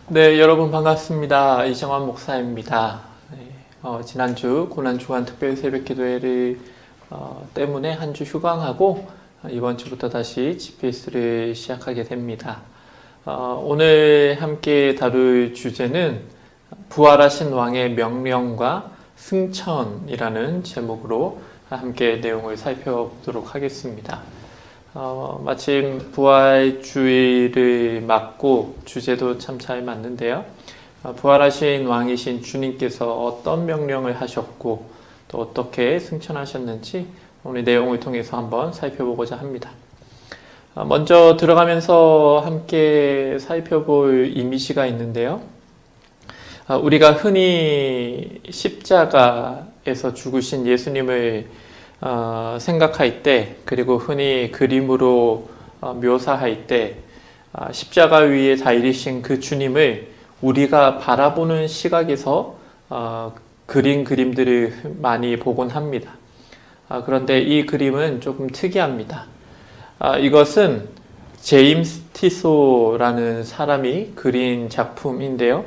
네, 여러분 반갑습니다. 이정환 목사입니다. 지난주 고난주간 특별 새벽 기도회를 때문에 한 주 휴강하고 이번 주부터 다시 GPS를 시작하게 됩니다. 오늘 함께 다룰 주제는 부활하신 왕의 명령과 승천이라는 제목으로 함께 내용을 살펴보도록 하겠습니다. 마침 부활주의를 맞고 주제도 참 잘 맞는데요. 부활하신 왕이신 주님께서 어떤 명령을 하셨고 또 어떻게 승천하셨는지 오늘 내용을 통해서 한번 살펴보고자 합니다. 먼저 들어가면서 함께 살펴볼 이미지가 있는데요. 우리가 흔히 십자가에서 죽으신 예수님을 생각할 때, 그리고 흔히 그림으로 묘사할 때 십자가 위에 달리신 그 주님을 우리가 바라보는 시각에서 그린 그림들을 많이 보곤 합니다. 그런데 이 그림은 조금 특이합니다. 이것은 제임스 티소라는 사람이 그린 작품인데요.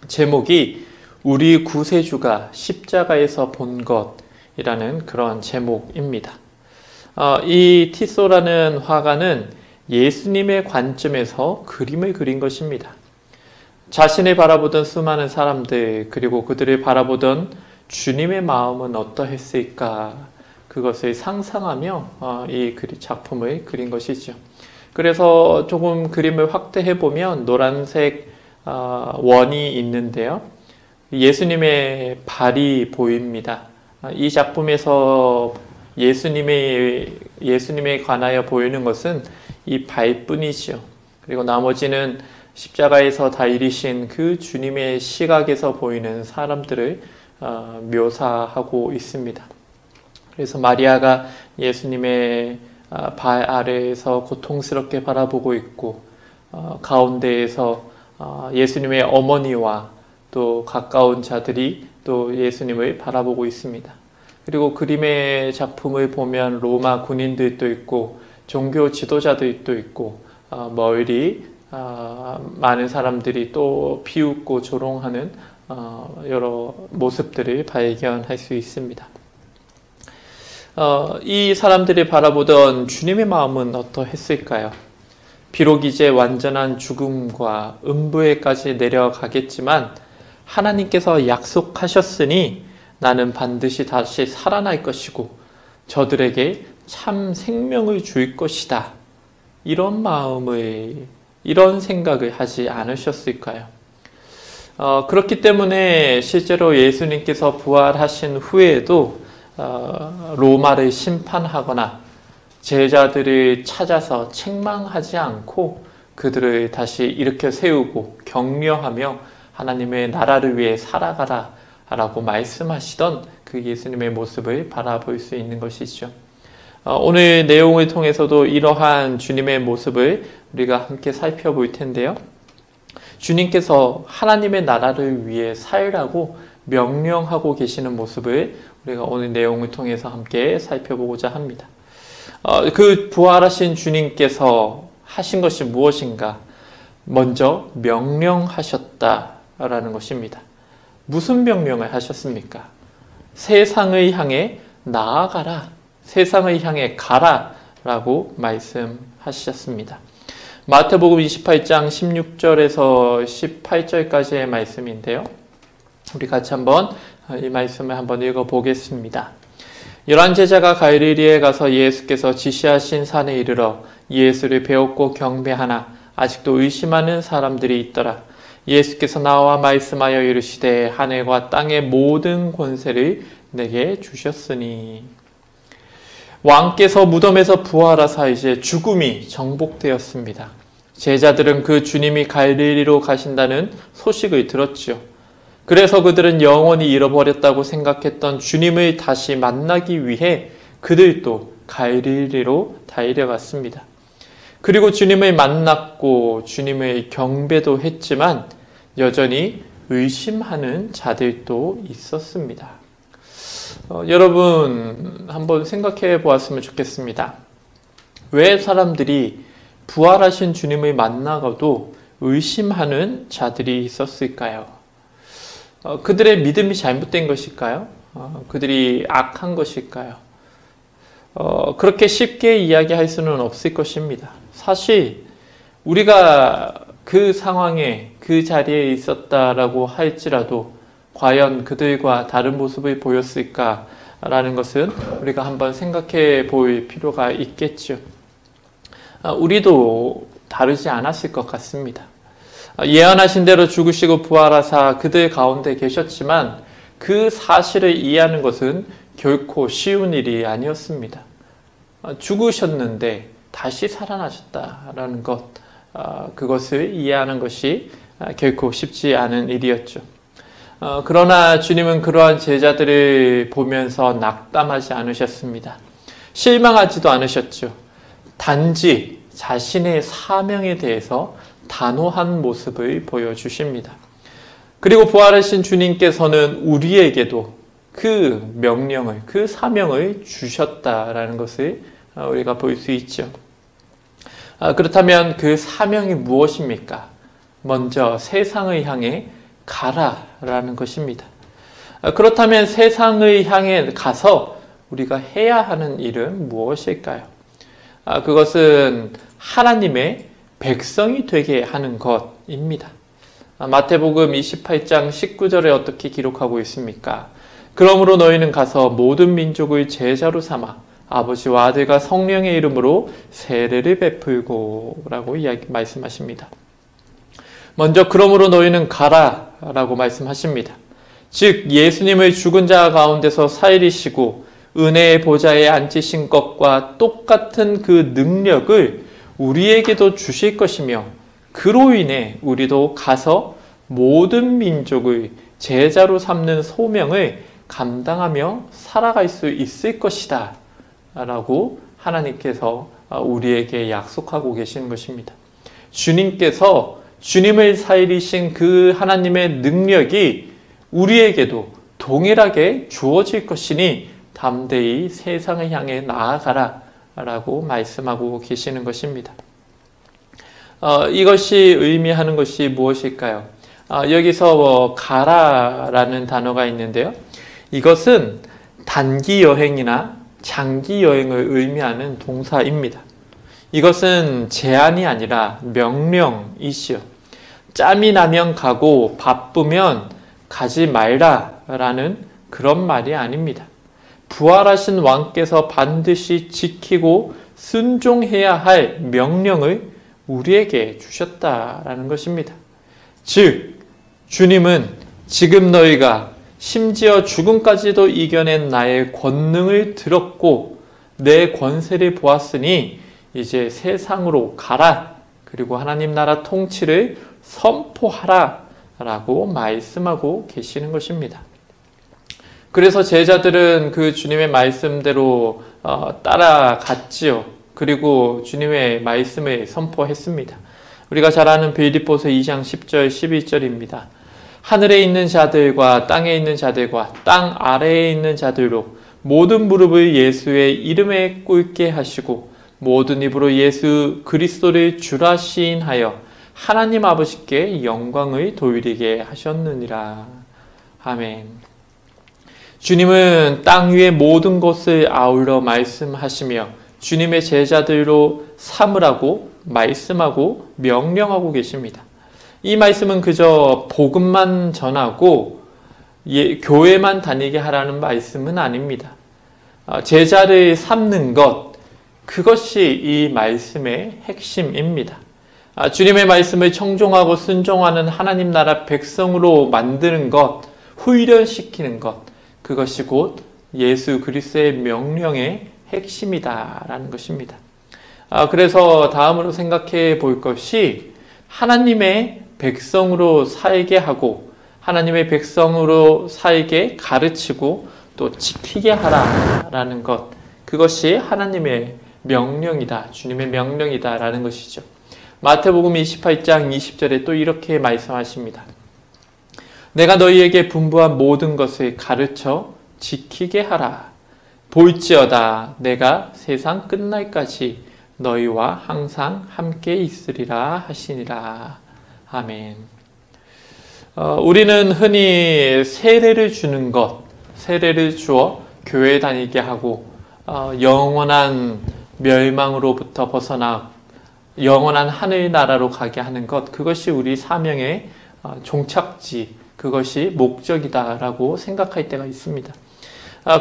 제목이 우리 구세주가 십자가에서 본 것 이라는 그런 제목입니다. 이 티소라는 화가는 예수님의 관점에서 그림을 그린 것입니다. 자신을 바라보던 수많은 사람들, 그리고 그들을 바라보던 주님의 마음은 어떠했을까, 그것을 상상하며 이 작품을 그린 것이죠. 그래서 조금 그림을 확대해 보면 노란색 원이 있는데요. 예수님의 발이 보입니다. 이 작품에서 예수님에 관하여 보이는 것은 이 발뿐이죠. 그리고 나머지는 십자가에서 달리신 그 주님의 시각에서 보이는 사람들을 묘사하고 있습니다. 그래서 마리아가 예수님의 발 아래에서 고통스럽게 바라보고 있고, 가운데에서 예수님의 어머니와 또 가까운 자들이 또 예수님을 바라보고 있습니다. 그리고 그림의 작품을 보면 로마 군인들도 있고 종교 지도자들도 있고 멀리 많은 사람들이 또 비웃고 조롱하는 여러 모습들을 발견할 수 있습니다. 이 사람들이 바라보던 주님의 마음은 어떠했을까요? 비록 이제 완전한 죽음과 음부에까지 내려가겠지만 하나님께서 약속하셨으니 나는 반드시 다시 살아날 것이고 저들에게 참 생명을 줄 것이다. 이런 마음을, 이런 생각을 하지 않으셨을까요? 그렇기 때문에 실제로 예수님께서 부활하신 후에도 로마를 심판하거나 제자들을 찾아서 책망하지 않고 그들을 다시 일으켜 세우고 격려하며 하나님의 나라를 위해 살아가라 라고 말씀하시던 그 예수님의 모습을 바라볼 수 있는 것이죠. 오늘 내용을 통해서도 이러한 주님의 모습을 우리가 함께 살펴볼 텐데요. 주님께서 하나님의 나라를 위해 살라고 명령하고 계시는 모습을 우리가 오늘 내용을 통해서 함께 살펴보고자 합니다. 그 부활하신 주님께서 하신 것이 무엇인가? 먼저 명령하셨다라는 것입니다. 무슨 명령을 하셨습니까? 세상을 향해 나아가라, 세상을 향해 가라 라고 말씀하셨습니다. 마태복음 28장 16절에서 18절까지의 말씀인데요. 우리 같이 한번 이 말씀을 한번 읽어보겠습니다. 11제자가 갈릴리에 가서 예수께서 지시하신 산에 이르러 예수를 배웠고 경배하나 아직도 의심하는 사람들이 있더라. 예수께서 나와 말씀하여 이르시되 하늘과 땅의 모든 권세를 내게 주셨으니. 왕께서 무덤에서 부활하사 이제 죽음이 정복되었습니다. 제자들은 그 주님이 갈릴리로 가신다는 소식을 들었지요. 그래서 그들은 영원히 잃어버렸다고 생각했던 주님을 다시 만나기 위해 그들도 갈릴리로 달려갔습니다. 그리고 주님을 만났고 주님의 경배도 했지만 여전히 의심하는 자들도 있었습니다. 여러분 한번 생각해 보았으면 좋겠습니다. 왜 사람들이 부활하신 주님을 만나고도 의심하는 자들이 있었을까요? 그들의 믿음이 잘못된 것일까요? 그들이 악한 것일까요? 그렇게 쉽게 이야기할 수는 없을 것입니다. 사실 우리가 그 상황에 그 자리에 있었다라고 할지라도 과연 그들과 다른 모습을 보였을까라는 것은 우리가 한번 생각해 볼 필요가 있겠죠. 우리도 다르지 않았을 것 같습니다. 예언하신 대로 죽으시고 부활하사 그들 가운데 계셨지만 그 사실을 이해하는 것은 결코 쉬운 일이 아니었습니다. 죽으셨는데 다시 살아나셨다라는 것, 그것을 이해하는 것이 결코 쉽지 않은 일이었죠. 그러나 주님은 그러한 제자들을 보면서 낙담하지 않으셨습니다. 실망하지도 않으셨죠. 단지 자신의 사명에 대해서 단호한 모습을 보여주십니다. 그리고 부활하신 주님께서는 우리에게도 그 명령을, 그 사명을 주셨다라는 것을 우리가 볼 수 있죠. 그렇다면 그 사명이 무엇입니까? 먼저 세상을 향해 가라라는 것입니다. 그렇다면 세상을 향해 가서 우리가 해야 하는 일은 무엇일까요? 그것은 하나님의 백성이 되게 하는 것입니다. 마태복음 28장 19절에 어떻게 기록하고 있습니까? 그러므로 너희는 가서 모든 민족의 제자로 삼아 아버지와 아들과 성령의 이름으로 세례를 베풀고 라고 말씀하십니다. 먼저 그러므로 너희는 가라 라고 말씀하십니다. 즉 예수님을 죽은 자 가운데서 살리시고 은혜의 보좌에 앉으신 것과 똑같은 그 능력을 우리에게도 주실 것이며 그로 인해 우리도 가서 모든 민족의 제자로 삼는 소명을 감당하며 살아갈 수 있을 것이다 라고 하나님께서 우리에게 약속하고 계시는 것입니다. 주님께서 주님을 살리신 그 하나님의 능력이 우리에게도 동일하게 주어질 것이니 담대히 세상을 향해 나아가라 라고 말씀하고 계시는 것입니다. 이것이 의미하는 것이 무엇일까요? 여기서 가라라는 단어가 있는데요. 이것은 단기 여행이나 장기 여행을 의미하는 동사입니다. 이것은 제한이 아니라 명령이시요. 짬이 나면 가고 바쁘면 가지 말라라는 그런 말이 아닙니다. 부활하신 왕께서 반드시 지키고 순종해야 할 명령을 우리에게 주셨다라는 것입니다. 즉, 주님은 지금 너희가 심지어 죽음까지도 이겨낸 나의 권능을 들었고 내 권세를 보았으니 이제 세상으로 가라. 그리고 하나님 나라 통치를 선포하라 라고 말씀하고 계시는 것입니다. 그래서 제자들은 그 주님의 말씀대로 따라갔지요. 그리고 주님의 말씀을 선포했습니다. 우리가 잘 아는 빌립보서 2장 10절 11절입니다. 하늘에 있는 자들과 땅에 있는 자들과 땅 아래에 있는 자들로 모든 무릎을 예수의 이름에 꿇게 하시고 모든 입으로 예수 그리스도를 주라 시인하여 하나님 아버지께 영광을 돌리게 하셨느니라. 아멘. 주님은 땅 위의 모든 것을 아울러 말씀하시며 주님의 제자들로 삼으라고 말씀하고 명령하고 계십니다. 이 말씀은 그저 복음만 전하고 교회만 다니게 하라는 말씀은 아닙니다. 제자를 삼는 것, 그것이 이 말씀의 핵심입니다. 주님의 말씀을 청종하고 순종하는 하나님 나라 백성으로 만드는 것, 훈련시키는 것, 그것이 곧 예수 그리스도의 명령의 핵심이다라는 것입니다. 그래서 다음으로 생각해 볼 것이 하나님의 백성으로 살게 하고 하나님의 백성으로 살게 가르치고 또 지키게 하라라는 것, 그것이 하나님의 명령이다, 주님의 명령이다라는 것이죠. 마태복음 28장 20절에 또 이렇게 말씀하십니다. 내가 너희에게 분부한 모든 것을 가르쳐 지키게 하라. 볼지어다 내가 세상 끝날까지 너희와 항상 함께 있으리라 하시니라. 아멘. 우리는 흔히 세례를 주는 것, 세례를 주어 교회 다니게 하고 영원한 멸망으로부터 벗어나 영원한 하늘나라로 가게 하는 것, 그것이 우리 사명의 종착지, 그것이 목적이다라고 생각할 때가 있습니다.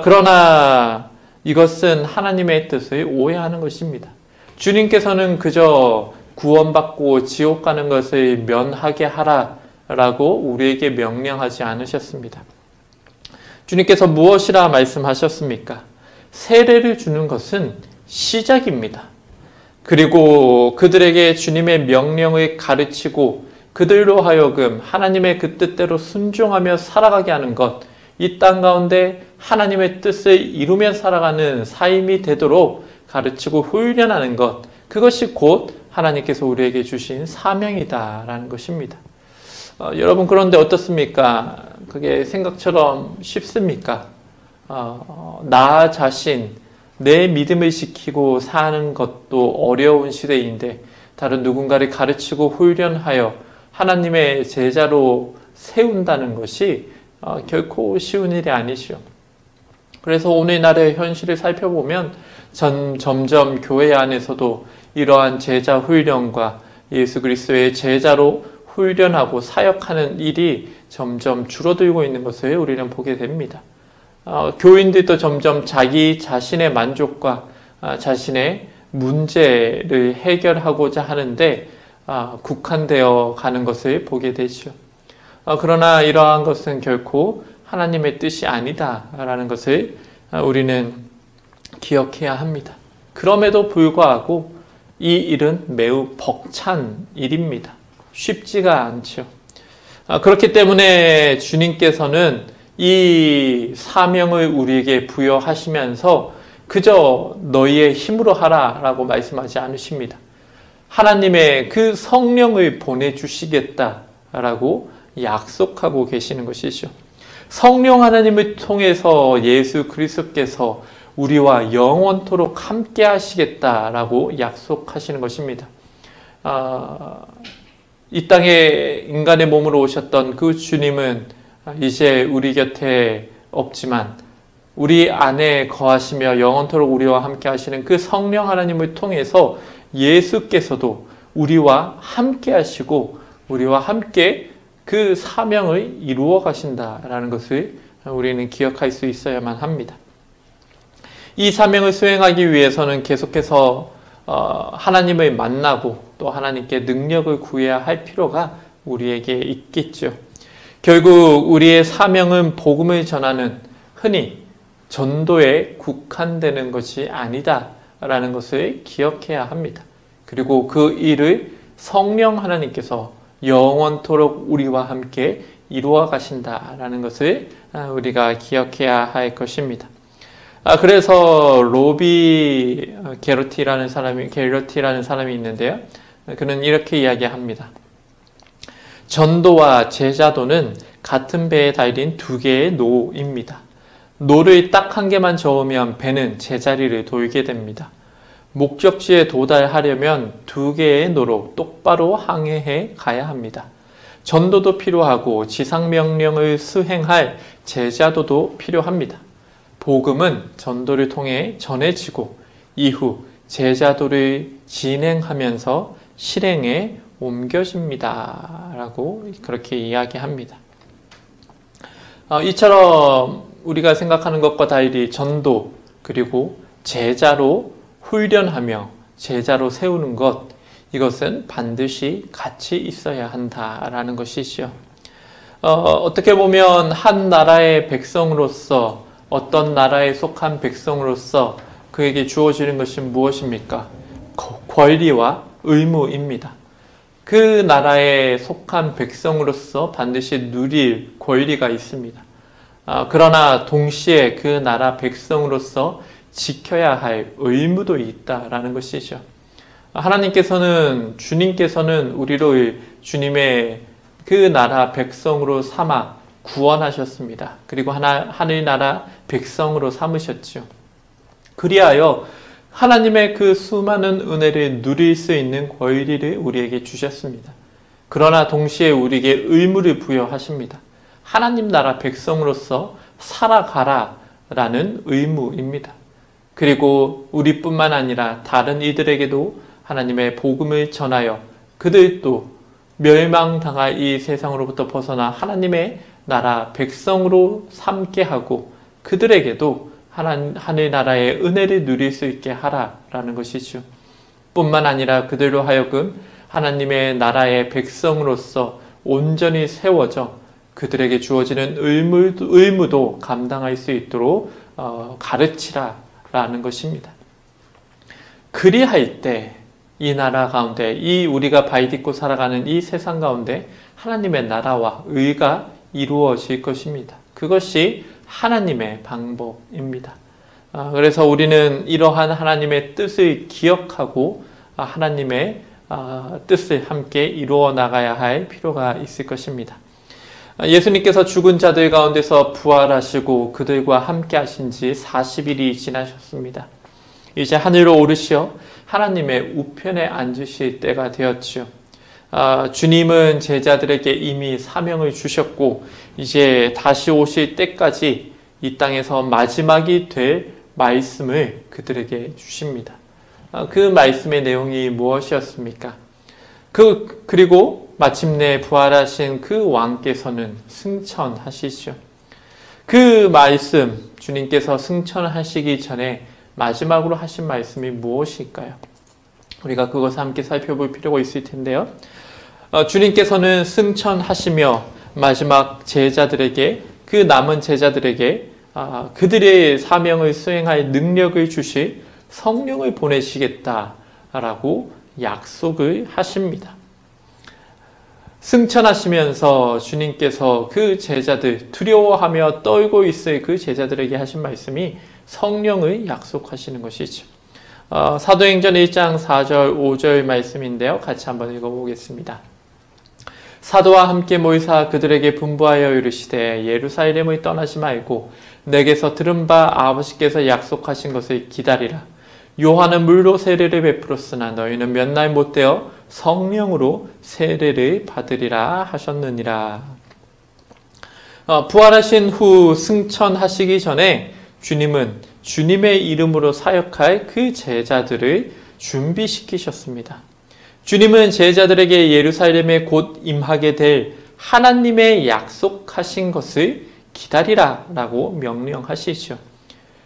그러나 이것은 하나님의 뜻을 오해하는 것입니다. 주님께서는 그저 구원받고 지옥 가는 것을 면하게 하라라고 우리에게 명령하지 않으셨습니다. 주님께서 무엇이라 말씀하셨습니까? 세례를 주는 것은 시작입니다. 그리고 그들에게 주님의 명령을 가르치고 그들로 하여금 하나님의 그 뜻대로 순종하며 살아가게 하는 것, 이 땅 가운데 하나님의 뜻을 이루며 살아가는 삶이 되도록 가르치고 훈련하는 것, 그것이 곧 하나님께서 우리에게 주신 사명이다라는 것입니다. 여러분, 그런데 어떻습니까? 그게 생각처럼 쉽습니까? 나 자신, 내 믿음을 지키고 사는 것도 어려운 시대인데 다른 누군가를 가르치고 훈련하여 하나님의 제자로 세운다는 것이 결코 쉬운 일이 아니죠. 그래서 오늘날의 현실을 살펴보면 점점 교회 안에서도 이러한 제자 훈련과 예수 그리스도의 제자로 훈련하고 사역하는 일이 점점 줄어들고 있는 것을 우리는 보게 됩니다. 교인들도 점점 자기 자신의 만족과 자신의 문제를 해결하고자 하는데 국한되어 가는 것을 보게 되죠. 그러나 이러한 것은 결코 하나님의 뜻이 아니다라는 것을 우리는 기억해야 합니다. 그럼에도 불구하고 이 일은 매우 벅찬 일입니다. 쉽지가 않죠. 그렇기 때문에 주님께서는 이 사명을 우리에게 부여하시면서 그저 너희의 힘으로 하라라고 말씀하지 않으십니다. 하나님의 그 성령을 보내주시겠다라고 약속하고 계시는 것이죠. 성령 하나님을 통해서 예수 그리스도께서 우리와 영원토록 함께 하시겠다라고 약속하시는 것입니다. 이 땅에 인간의 몸으로 오셨던 그 주님은 이제 우리 곁에 없지만 우리 안에 거하시며 영원토록 우리와 함께 하시는 그 성령 하나님을 통해서 예수께서도 우리와 함께 하시고 우리와 함께 그 사명을 이루어 가신다라는 것을 우리는 기억할 수 있어야만 합니다. 이 사명을 수행하기 위해서는 계속해서 하나님을 만나고 또 하나님께 능력을 구해야 할 필요가 우리에게 있겠죠. 결국 우리의 사명은 복음을 전하는, 흔히 전도에 국한되는 것이 아니다라는 것을 기억해야 합니다. 그리고 그 일을 성령 하나님께서 영원토록 우리와 함께 이루어 가신다라는 것을 우리가 기억해야 할 것입니다. 그래서 로비 게러티라는 사람이 있는데요. 그는 이렇게 이야기합니다. 전도와 제자도는 같은 배에 달린 두 개의 노입니다. 노를 딱 한 개만 저으면 배는 제자리를 돌게 됩니다. 목적지에 도달하려면 두 개의 노로 똑바로 항해해 가야 합니다. 전도도 필요하고 지상명령을 수행할 제자도도 필요합니다. 복음은 전도를 통해 전해지고 이후 제자도를 진행하면서 실행에 옮겨집니다. 라고 그렇게 이야기합니다. 이처럼 우리가 생각하는 것과 달리 전도 그리고 제자로 훈련하며 제자로 세우는 것, 이것은 반드시 같이 있어야 한다라는 것이죠. 어떻게 보면 한 나라의 백성으로서, 어떤 나라에 속한 백성으로서 그에게 주어지는 것이 무엇입니까? 권리와 의무입니다. 그 나라에 속한 백성으로서 반드시 누릴 권리가 있습니다. 그러나 동시에 그 나라 백성으로서 지켜야 할 의무도 있다라는 것이죠. 주님께서는 우리를 주님의 그 나라 백성으로 삼아 구원하셨습니다. 그리고 하늘나라 백성으로 삼으셨죠. 그리하여 하나님의 그 수많은 은혜를 누릴 수 있는 권리를 우리에게 주셨습니다. 그러나 동시에 우리에게 의무를 부여하십니다. 하나님 나라 백성으로서 살아가라 라는 의무입니다. 그리고 우리뿐만 아니라 다른 이들에게도 하나님의 복음을 전하여 그들도 멸망당할 이 세상으로부터 벗어나 하나님의 나라 백성으로 삼게 하고 그들에게도 하늘나라의 은혜를 누릴 수 있게 하라라는 것이죠. 뿐만 아니라 그들로 하여금 하나님의 나라의 백성으로서 온전히 세워져 그들에게 주어지는 의무도 감당할 수 있도록 가르치라라는 것입니다. 그리할 때 이 나라 가운데, 이 우리가 바이딛고 살아가는 이 세상 가운데 하나님의 나라와 의가 이루어질 것입니다. 그것이 하나님의 방법입니다. 그래서 우리는 이러한 하나님의 뜻을 기억하고 하나님의 뜻을 함께 이루어 나가야 할 필요가 있을 것입니다. 예수님께서 죽은 자들 가운데서 부활하시고 그들과 함께 하신 지 40일이 지나셨습니다. 이제 하늘로 오르시어 하나님의 우편에 앉으실 때가 되었지요. 주님은 제자들에게 이미 사명을 주셨고 이제 다시 오실 때까지 이 땅에서 마지막이 될 말씀을 그들에게 주십니다. 그 말씀의 내용이 무엇이었습니까? 그리고 마침내 부활하신 그 왕께서는 승천하시죠. 그 말씀, 주님께서 승천하시기 전에 마지막으로 하신 말씀이 무엇일까요? 우리가 그것을 함께 살펴볼 필요가 있을 텐데요. 주님께서는 승천하시며 마지막 제자들에게, 그 남은 제자들에게 그들의 사명을 수행할 능력을 주실 성령을 보내시겠다라고 약속을 하십니다. 승천하시면서 주님께서 그 제자들, 두려워하며 떨고 있을 그 제자들에게 하신 말씀이 성령을 약속하시는 것이죠. 사도행전 1장 4절 5절 말씀인데요. 같이 한번 읽어보겠습니다. 사도와 함께 모이사 그들에게 분부하여 이르시되 예루살렘을 떠나지 말고 내게서 들은 바 아버지께서 약속하신 것을 기다리라. 요한은 물로 세례를 베풀었으나 너희는 몇 날 못되어 성령으로 세례를 받으리라 하셨느니라. 부활하신 후 승천하시기 전에 주님은 주님의 이름으로 사역할 그 제자들을 준비시키셨습니다. 주님은 제자들에게 예루살렘에 곧 임하게 될 하나님의 약속하신 것을 기다리라 라고 명령하시죠.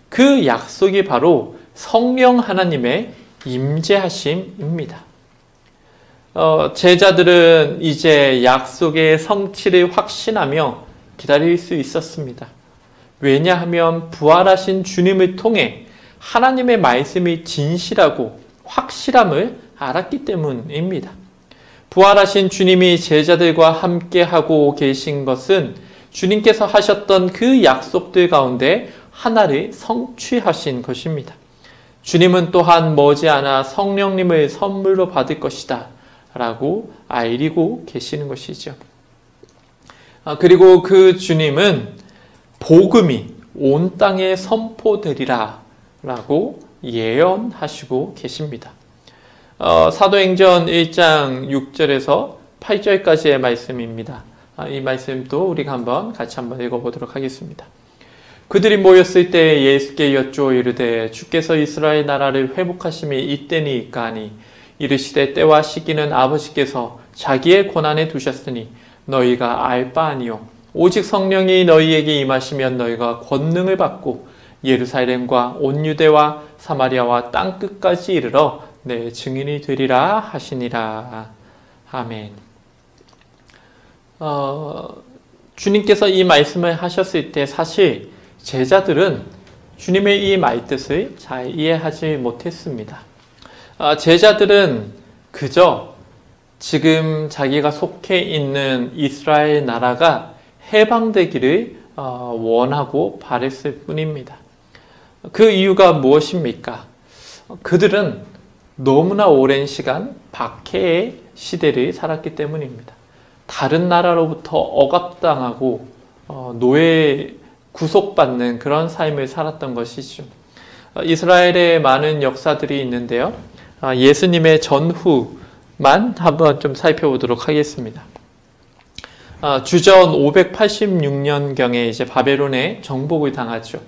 그 약속이 바로 성령 하나님의 임재하심입니다. 제자들은 이제 약속의 성취를 확신하며 기다릴 수 있었습니다. 왜냐하면 부활하신 주님을 통해 하나님의 말씀이 진실하고 확실함을 알았기 때문입니다. 부활하신 주님이 제자들과 함께하고 계신 것은 주님께서 하셨던 그 약속들 가운데 하나를 성취하신 것입니다. 주님은 또한 머지않아 성령님을 선물로 받을 것이다 라고 알리고 계시는 것이죠. 그리고 그 주님은 복음이 온 땅에 선포되리라 라고 예언하시고 계십니다. 사도행전 1장 6절에서 8절까지의 말씀입니다. 이 말씀도 우리가 같이 한번 읽어보도록 하겠습니다. 그들이 모였을 때 예수께 여쭈어 이르되 주께서 이스라엘 나라를 회복하심이 이때니까 하니 이르시되 때와 시기는 아버지께서 자기의 권한에 두셨으니 너희가 알 바 아니요 오직 성령이 너희에게 임하시면 너희가 권능을 받고 예루살렘과 온 유대와 사마리아와 땅끝까지 이르러 내 증인이 되리라 하시니라. 아멘. 주님께서 이 말씀을 하셨을 때 사실 제자들은 주님의 이 말뜻을 잘 이해하지 못했습니다. 제자들은 그저 지금 자기가 속해 있는 이스라엘 나라가 해방되기를 원하고 바랬을 뿐입니다. 그 이유가 무엇입니까? 그들은 너무나 오랜 시간 박해의 시대를 살았기 때문입니다. 다른 나라로부터 억압당하고 노예 구속받는 그런 삶을 살았던 것이죠. 이스라엘에 많은 역사들이 있는데요. 예수님의 전후 한번 좀 살펴보도록 하겠습니다. 주전 586년경에 이제 바벨론에 정복을 당하죠.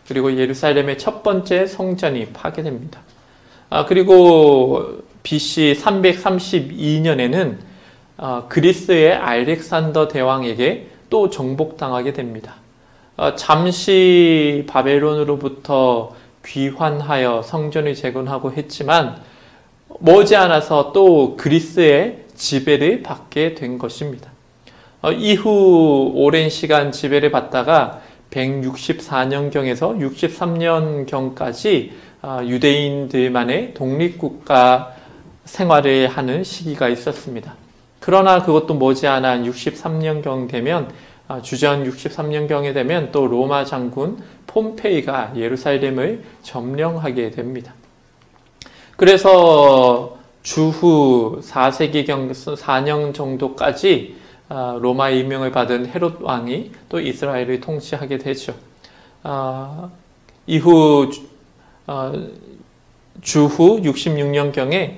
그리고 예루살렘의 첫 번째 성전이 파괴됩니다. 그리고 BC 332년에는 그리스의 알렉산더 대왕에게 또 정복당하게 됩니다. 잠시 바벨론으로부터 귀환하여 성전을 재건하고 했지만 머지않아서 또 그리스의 지배를 받게 된 것입니다. 이후 오랜 시간 지배를 받다가 164년경에서 63년경까지 유대인들만의 독립국가 생활을 하는 시기가 있었습니다. 그러나 그것도 머지않아 63년경 되면 주전 63년경에 되면 또 로마 장군 폼페이가 예루살렘을 점령하게 됩니다. 그래서 주후 4세기경 4년 정도까지 로마 임명을 받은 헤롯 왕이 또 이스라엘을 통치하게 되죠. 이후 주후 66년경에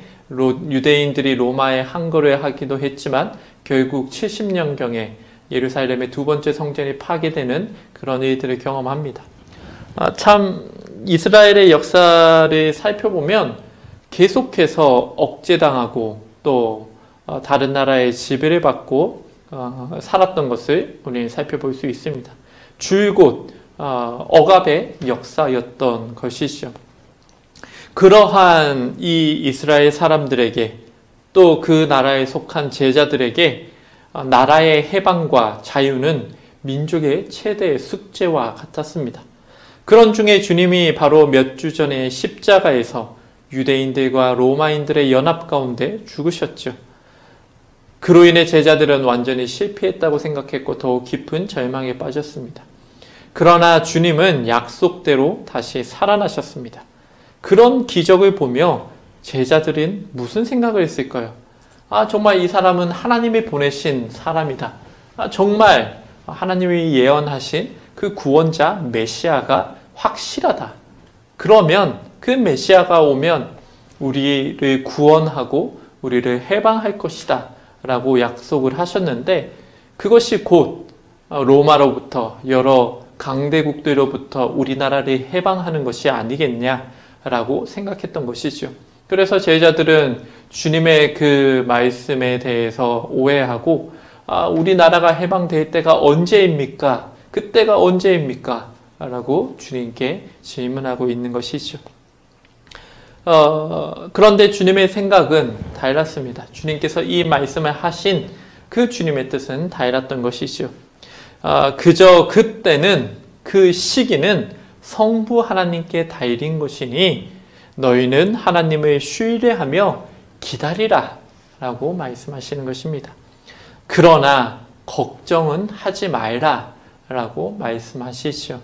유대인들이 로마에 항거를 하기도 했지만 결국 70년경에 예루살렘의 두 번째 성전이 파괴되는 그런 일들을 경험합니다. 참 이스라엘의 역사를 살펴보면 계속해서 억제당하고 또 다른 나라의 지배를 받고 살았던 것을 우리는 살펴볼 수 있습니다. 줄곧 억압의 역사였던 것이죠. 그러한 이 이스라엘 사람들에게 또 그 나라에 속한 제자들에게 나라의 해방과 자유는 민족의 최대 숙제와 같았습니다. 그런 중에 주님이 바로 몇 주 전에 십자가에서 유대인들과 로마인들의 연합 가운데 죽으셨죠. 그로 인해 제자들은 완전히 실패했다고 생각했고 더욱 깊은 절망에 빠졌습니다. 그러나 주님은 약속대로 다시 살아나셨습니다. 그런 기적을 보며 제자들은 무슨 생각을 했을까요? 정말 이 사람은 하나님이 보내신 사람이다. 정말 하나님이 예언하신 그 구원자 메시아가 확실하다. 그러면 그 메시아가 오면 우리를 구원하고 우리를 해방할 것이다 라고 약속을 하셨는데 그것이 곧 로마로부터 여러 강대국들로부터 우리나라를 해방하는 것이 아니겠냐라고 생각했던 것이죠. 그래서 제자들은 주님의 그 말씀에 대해서 오해하고 우리나라가 해방될 때가 언제입니까? 그때가 언제입니까? 라고 주님께 질문하고 있는 것이죠. 그런데 주님의 생각은 달랐습니다. 주님께서 이 말씀을 하신 그 주님의 뜻은 달랐던 것이죠. 그저 그때는 그 시기는 성부 하나님께 달린 것이니 너희는 하나님을 신뢰하며 기다리라 라고 말씀하시는 것입니다. 그러나 걱정은 하지 말라 라고 말씀하시죠.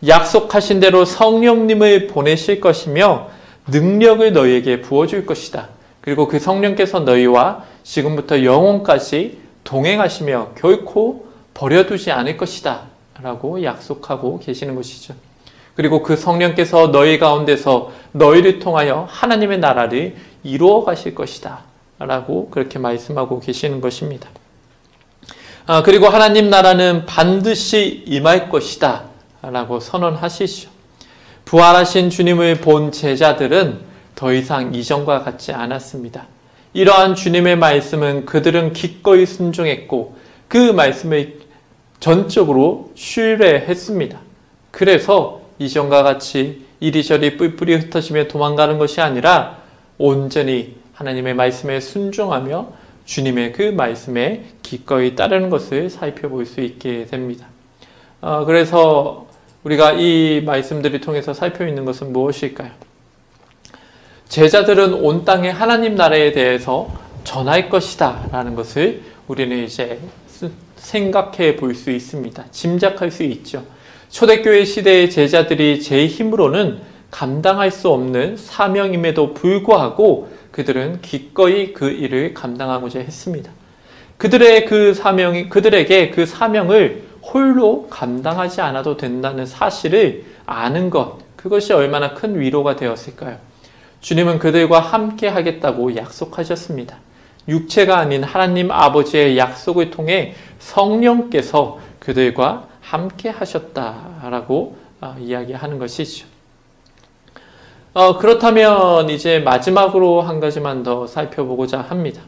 약속하신 대로 성령님을 보내실 것이며 능력을 너희에게 부어줄 것이다. 그리고 그 성령께서 너희와 지금부터 영원까지 동행하시며 결코 버려두지 않을 것이다 라고 약속하고 계시는 것이죠. 그리고 그 성령께서 너희 가운데서 너희를 통하여 하나님의 나라를 이루어 가실 것이다 라고 그렇게 말씀하고 계시는 것입니다. 그리고 하나님 나라는 반드시 임할 것이다 라고 선언하시죠. 부활하신 주님을 본 제자들은 더 이상 이전과 같지 않았습니다. 이러한 주님의 말씀은 그들은 기꺼이 순종했고 그 말씀을 전적으로 신뢰했습니다. 그래서 이전과 같이 이리저리 뿔뿔이 흩어지며 도망가는 것이 아니라 온전히 하나님의 말씀에 순종하며 주님의 그 말씀에 기꺼이 따르는 것을 살펴볼 수 있게 됩니다. 그래서 우리가 이 말씀들을 통해서 살펴있는 것은 무엇일까요? 제자들은 온 땅에 하나님 나라에 대해서 전할 것이다 라는 것을 우리는 이제 생각해 볼 수 있습니다. 짐작할 수 있죠. 초대교회 시대의 제자들이 제 힘으로는 감당할 수 없는 사명임에도 불구하고 그들은 기꺼이 그 일을 감당하고자 했습니다. 그들에게 그 사명을 홀로 감당하지 않아도 된다는 사실을 아는 것, 그것이 얼마나 큰 위로가 되었을까요? 주님은 그들과 함께 하겠다고 약속하셨습니다. 육체가 아닌 하나님 아버지의 약속을 통해 성령께서 그들과 함께 하셨다라고 이야기하는 것이죠. 그렇다면 이제 마지막으로 한 가지만 더 살펴보고자 합니다.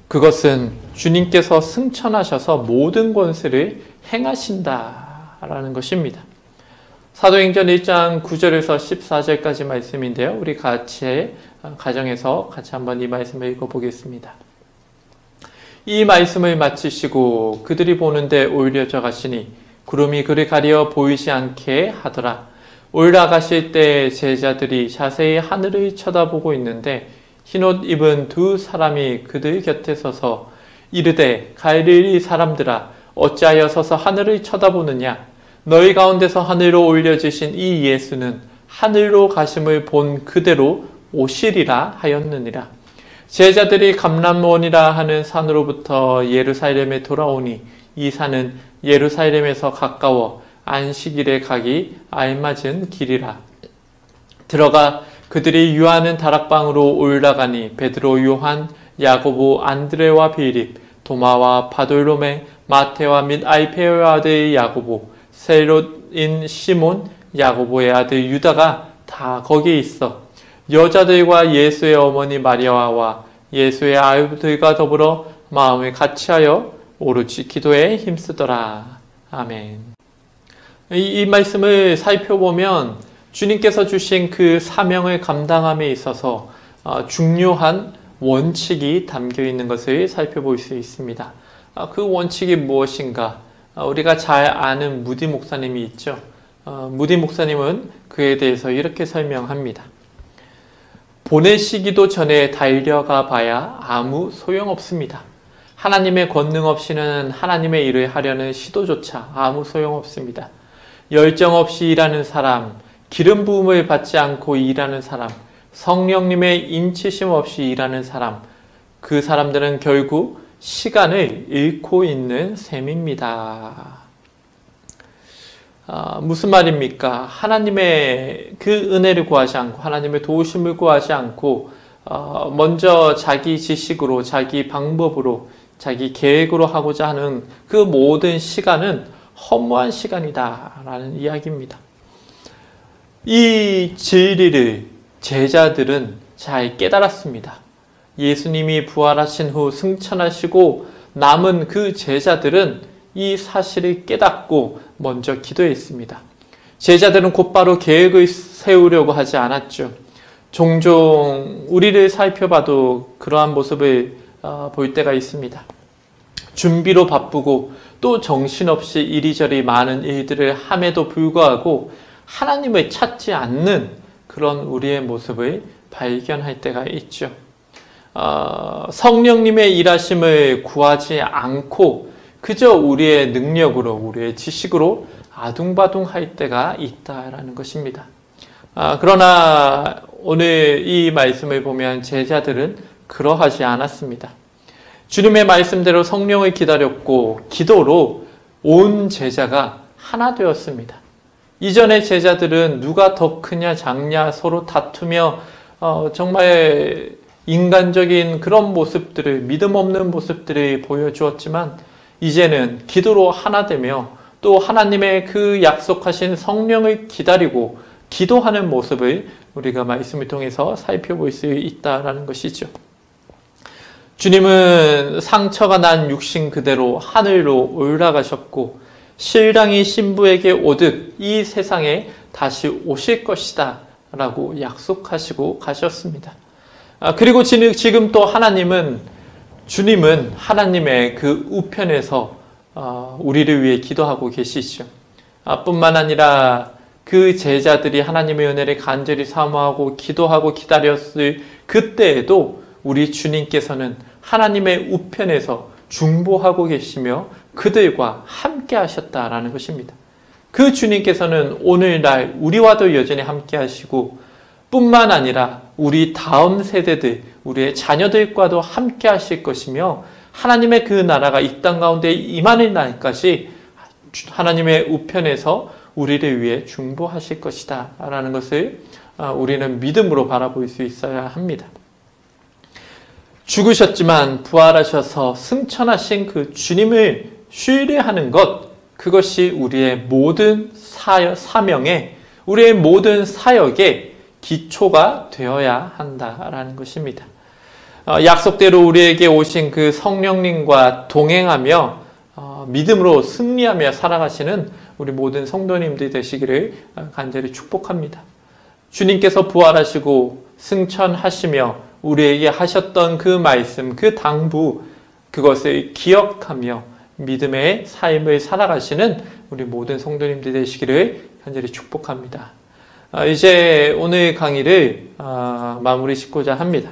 그것은 주님께서 승천하셔서 모든 권세를 행하신다라는 것입니다. 사도행전 1장 9절에서 14절까지 말씀인데요. 우리 같이 가정에서 같이 한번 이 말씀을 읽어보겠습니다. 이 말씀을 마치시고 그들이 보는데 올려져 가시니 구름이 그를 가려 보이지 않게 하더라. 올라가실 때 제자들이 자세히 하늘을 쳐다보고 있는데 흰옷 입은 두 사람이 그들 곁에 서서 이르되 갈릴리 사람들아 어찌하여 서서 하늘을 쳐다보느냐 너희 가운데서 하늘로 올려지신 이 예수는 하늘로 가심을 본 그대로 오시리라 하였느니라. 제자들이 감람원이라 하는 산으로부터 예루살렘에 돌아오니 이 산은 예루살렘에서 가까워 안식일에 가기 알맞은 길이라. 들어가 그들이 유하는 다락방으로 올라가니 베드로, 요한, 야고보, 안드레와 빌립, 도마와 바돌로메, 마테와 및 알페오의 아들 야고보, 셀롯인 시몬, 야고보의 아들 유다가 다 거기에 있어 여자들과 예수의 어머니 마리아와 예수의 아들들과 더불어 마음을 같이하여 오롯이 기도에 힘쓰더라. 아멘. 이 말씀을 살펴보면 주님께서 주신 그 사명을 감당함에 있어서 중요한 원칙이 담겨 있는 것을 살펴볼 수 있습니다. 그 원칙이 무엇인가? 우리가 잘 아는 무디 목사님이 있죠. 무디 목사님은 그에 대해서 이렇게 설명합니다. 보내시기도 전에 달려가 봐야 아무 소용없습니다. 하나님의 권능 없이는 하나님의 일을 하려는 시도조차 아무 소용없습니다. 열정 없이 일하는 사람, 기름 부음을 받지 않고 일하는 사람, 성령님의 인치심 없이 일하는 사람, 그 사람들은 결국 시간을 잃고 있는 셈입니다. 무슨 말입니까? 하나님의 그 은혜를 구하지 않고 하나님의 도우심을 구하지 않고 먼저 자기 지식으로 자기 방법으로 자기 계획으로 하고자 하는 그 모든 시간은 허무한 시간이다 라는 이야기입니다. 이 진리를 제자들은 잘 깨달았습니다. 예수님이 부활하신 후 승천하시고 남은 그 제자들은 이 사실을 깨닫고 먼저 기도했습니다. 제자들은 곧바로 계획을 세우려고 하지 않았죠. 종종 우리를 살펴봐도 그러한 모습을 볼 때가 있습니다. 준비로 바쁘고 또 정신없이 이리저리 많은 일들을 함에도 불구하고 하나님을 찾지 않는 그런 우리의 모습을 발견할 때가 있죠. 성령님의 일하심을 구하지 않고 그저 우리의 능력으로 우리의 지식으로 아둥바둥할 때가 있다라는 것입니다. 그러나 오늘 이 말씀을 보면 제자들은 그러하지 않았습니다. 주님의 말씀대로 성령을 기다렸고 기도로 온 제자가 하나 되었습니다. 이전의 제자들은 누가 더 크냐 작냐 서로 다투며 정말 인간적인 그런 모습들을 믿음 없는 모습들을 보여주었지만 이제는 기도로 하나 되며 또 하나님의 그 약속하신 성령을 기다리고 기도하는 모습을 우리가 말씀을 통해서 살펴볼 수 있다라는 것이죠. 주님은 상처가 난 육신 그대로 하늘로 올라가셨고 신랑이 신부에게 오듯 이 세상에 다시 오실 것이다 라고 약속하시고 가셨습니다. 그리고 지금 또 주님은 하나님의 그 우편에서 우리를 위해 기도하고 계시죠. 뿐만 아니라 그 제자들이 하나님의 은혜를 간절히 사모하고 기도하고 기다렸을 그때에도 우리 주님께서는 하나님의 우편에서 중보하고 계시며 그들과 함께 하셨다라는 것입니다. 그 주님께서는 오늘날 우리와도 여전히 함께 하시고 뿐만 아니라 우리 다음 세대들, 우리의 자녀들과도 함께 하실 것이며 하나님의 그 나라가 이 땅 가운데 임하는 날까지 하나님의 우편에서 우리를 위해 중보하실 것이다 라는 것을 우리는 믿음으로 바라볼 수 있어야 합니다. 죽으셨지만 부활하셔서 승천하신 그 주님을 신뢰하는 것, 그것이 우리의 모든 사명에, 우리의 모든 사역의 기초가 되어야 한다라는 것입니다. 약속대로 우리에게 오신 그 성령님과 동행하며 믿음으로 승리하며 살아가시는 우리 모든 성도님들이 되시기를 간절히 축복합니다. 주님께서 부활하시고 승천하시며 우리에게 하셨던 그 말씀, 그 당부, 그것을 기억하며 믿음의 삶을 살아가시는 우리 모든 성도님들이 되시기를 간절히 축복합니다. 이제 오늘 강의를 마무리 짓고자 합니다.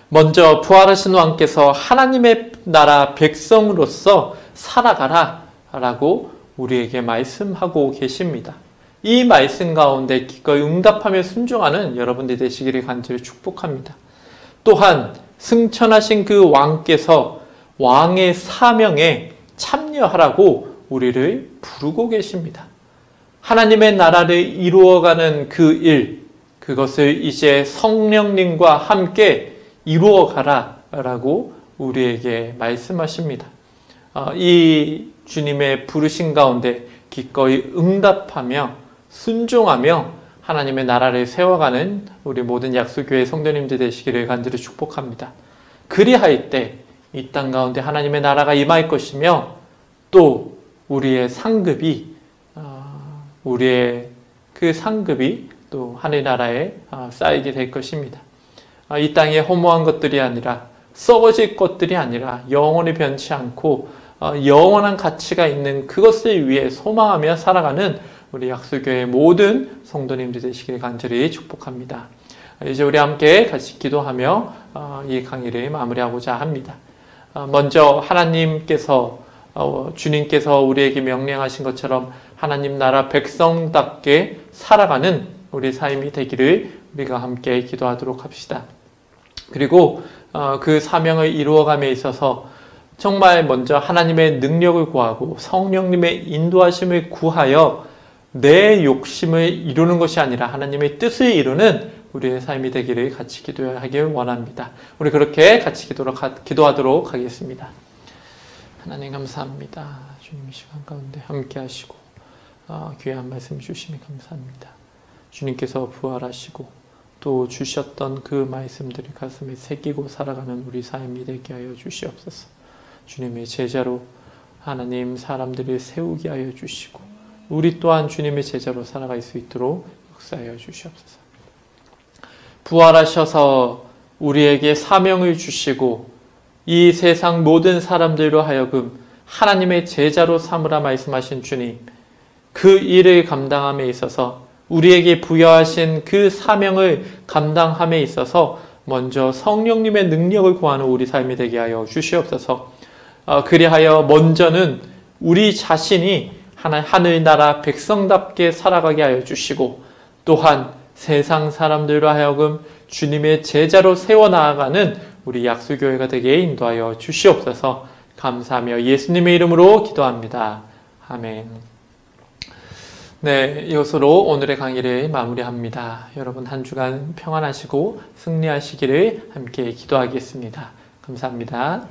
먼저 부활하신 왕께서 하나님의 나라 백성으로서 살아가라 라고 우리에게 말씀하고 계십니다. 이 말씀 가운데 기꺼이 응답하며 순종하는 여러분들이 되시기를 간절히 축복합니다. 또한 승천하신 그 왕께서 왕의 사명에 참여하라고 우리를 부르고 계십니다. 하나님의 나라를 이루어가는 그 일, 그것을 이제 성령님과 함께 이루어가라 라고 우리에게 말씀하십니다. 이 주님의 부르신 가운데 기꺼이 응답하며 순종하며 하나님의 나라를 세워가는 우리 모든 약수교회 성도님들 되시기를 간절히 축복합니다. 그리할 때 이 땅 가운데 하나님의 나라가 임할 것이며 또 우리의 상급이 또 하늘나라에 쌓이게 될 것입니다. 이 땅에 허무한 것들이 아니라 썩어질 것들이 아니라 영원히 변치 않고 영원한 가치가 있는 그것을 위해 소망하며 살아가는 우리 약수교회 모든 성도님들 되시길 간절히 축복합니다. 이제 우리 함께 같이 기도하며 이 강의를 마무리하고자 합니다. 먼저 하나님께서 주님께서 우리에게 명령하신 것처럼 하나님 나라 백성답게 살아가는 우리 삶이 되기를 우리가 함께 기도하도록 합시다. 그리고 그 사명을 이루어감에 있어서 정말 먼저 하나님의 능력을 구하고 성령님의 인도하심을 구하여 내 욕심을 이루는 것이 아니라 하나님의 뜻을 이루는 우리의 삶이 되기를 같이 기도하길 원합니다. 우리 그렇게 같이 기도하도록 하겠습니다. 하나님 감사합니다. 주님 이 시간 가운데 함께 하시고 귀한 말씀 주시니 감사합니다. 주님께서 부활하시고 또 주셨던 그 말씀들이 가슴에 새기고 살아가는 우리 삶이 되게 하여 주시옵소서. 주님의 제자로 하나님 사람들을 세우게 하여 주시고 우리 또한 주님의 제자로 살아갈 수 있도록 역사하여 주시옵소서. 부활하셔서 우리에게 사명을 주시고 이 세상 모든 사람들로 하여금 하나님의 제자로 삼으라 말씀하신 주님, 그 일을 감당함에 있어서 우리에게 부여하신 그 사명을 감당함에 있어서 먼저 성령님의 능력을 구하는 우리 삶이 되게 하여 주시옵소서. 그리하여 먼저는 우리 자신이 하늘나라 백성답게 살아가게 하여 주시고 또한 세상 사람들로 하여금 주님의 제자로 세워나가는 우리 약수교회가 되게 인도하여 주시옵소서. 감사하며 예수님의 이름으로 기도합니다. 아멘. 네, 이것으로 오늘의 강의를 마무리합니다. 여러분 한 주간 평안하시고 승리하시기를 함께 기도하겠습니다. 감사합니다.